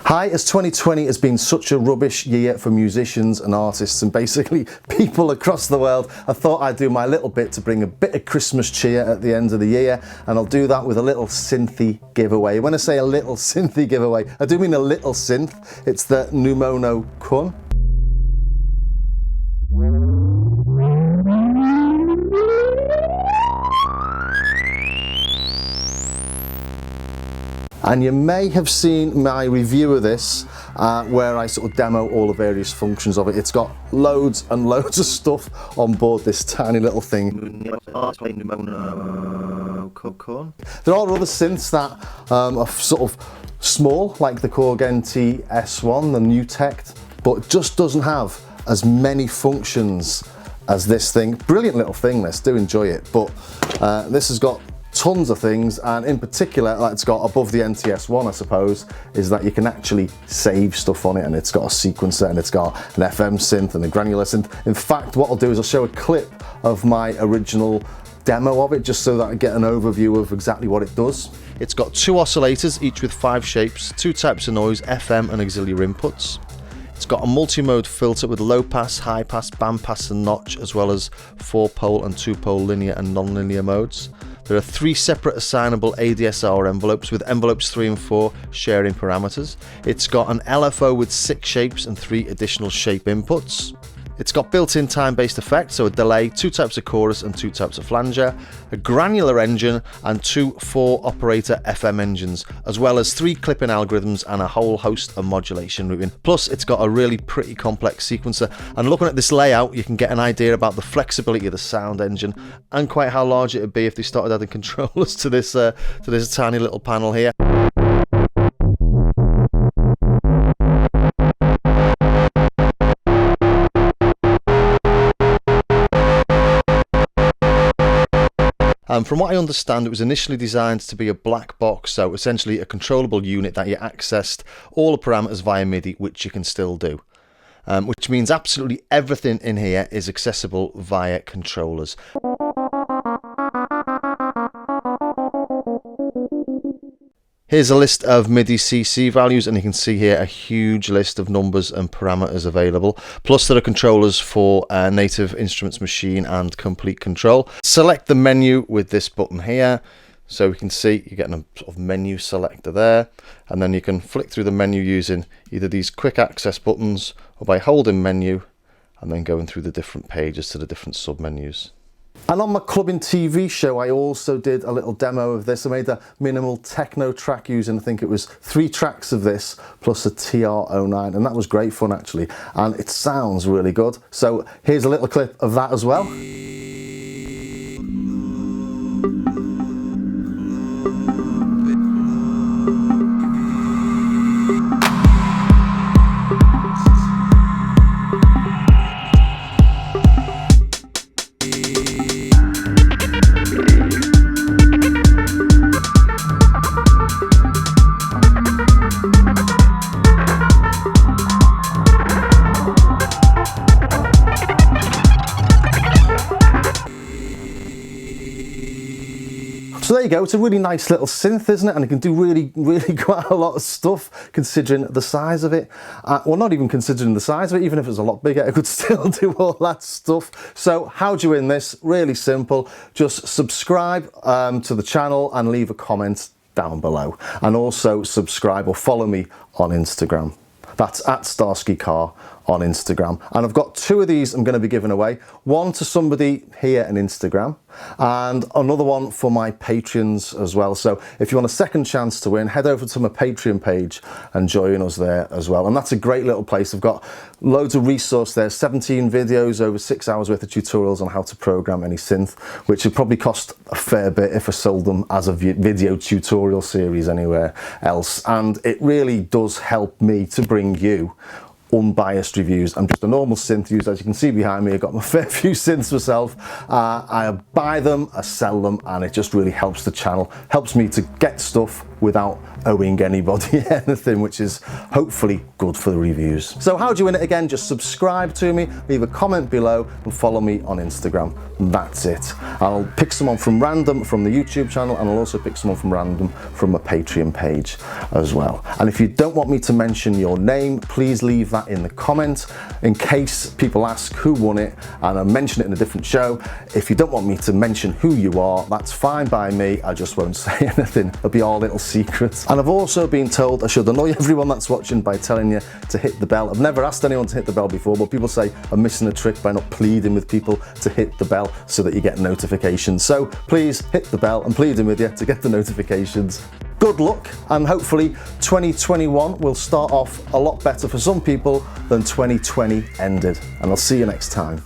Hi, as 2020 has been such a rubbish year for musicians and artists and basically people across the world, I thought I'd do my little bit to bring a bit of Christmas cheer at the end of the year, and I'll do that with a little synthy giveaway. When I say a little synthy giveaway, I do mean a little synth. It's the Numono Kun. And you may have seen my review of this where I sort of demo all the various functions of it. It's got loads and loads of stuff on board this tiny little thing. There are other synths that are sort of small, like the Korg NT-S1, the new tech, but just doesn't have as many functions as this thing. Brilliant little thing, this, do enjoy it, but this has got tons of things, and in particular that it's got above the NT-S1, I suppose, is that you can actually save stuff on it, and it's got a sequencer, and it's got an FM synth and a granular synth. In fact, what I'll do is I'll show a clip of my original demo of it, just so that I get an overview of exactly what it does. It's got 2 oscillators, each with 5 shapes, 2 types of noise, FM and auxiliary inputs. It's got a multi-mode filter with low pass, high pass, band pass and notch, as well as 4-pole and 2-pole linear and non-linear modes. There are 3 separate assignable ADSR envelopes, with envelopes 3 and 4 sharing parameters. It's got an LFO with 6 shapes and 3 additional shape inputs. It's got built-in time-based effects, so a delay, 2 types of chorus and 2 types of flanger, a granular engine and 2 4-operator FM engines, as well as 3 clipping algorithms and a whole host of modulation routing. Plus, it's got a really pretty complex sequencer, and looking at this layout, you can get an idea about the flexibility of the sound engine and quite how large it would be if they started adding controllers to this tiny little panel here. From what I understand, it was initially designed to be a black box, so essentially a controllable unit that you accessed all the parameters via MIDI, which you can still do. Which means absolutely everything in here is accessible via controllers. Here's a list of MIDI CC values, and you can see here a huge list of numbers and parameters available. Plus there are controllers for Native Instruments Machine and Complete Control. Select the menu with this button here. So we can see you're getting a sort of menu selector there, and then you can flick through the menu using either these quick access buttons or by holding menu and then going through the different pages to the different sub-menus. And on my clubbing TV show, I also did a little demo of this. I made a minimal techno track using, I think it was 3 tracks of this plus a TR-09, and that was great fun actually, and it sounds really good. So here's a little clip of that as well. So there you go, it's a really nice little synth, isn't it? And it can do really quite a lot of stuff considering the size of it. Well, not even considering the size of it, even if it was a lot bigger, it could still do all that stuff. So how do you win this? Really simple. Just subscribe to the channel and leave a comment down below. And also subscribe or follow me on Instagram. That's at Starsky Car on Instagram. And I've got 2 of these I'm going to be giving away. One to somebody here on Instagram, and another one for my Patreons as well. So if you want a second chance to win, head over to my Patreon page and join us there as well. And that's a great little place. I've got loads of resource there, 17 videos, over 6 hours worth of tutorials on how to program any synth, which would probably cost a fair bit if I sold them as a video tutorial series anywhere else. And it really does help me to bring you unbiased reviews. I'm just a normal synth user. As you can see behind me, I've got my fair few synths myself. I buy them, I sell them, and it just really helps the channel, helps me to get stuff without owing anybody anything, which is hopefully good for the reviews. So how do you win it again? Just subscribe to me, leave a comment below, and follow me on Instagram. That's it. I'll pick someone from random from the YouTube channel, and I'll also pick someone from random from my Patreon page as well. And if you don't want me to mention your name, please leave that in the comment in case people ask who won it and I mention it in a different show. If you don't want me to mention who you are, that's fine by me. I just won't say anything. It'll be our little secret. And I've also been told I should annoy everyone that's watching by telling you to hit the bell. I've never asked anyone to hit the bell before, but people say I'm missing a trick by not pleading with people to hit the bell so that you get notifications. So please hit the bell. I'm pleading with you to get the notifications. Good luck, and hopefully 2021 will start off a lot better for some people than 2020 ended. And I'll see you next time.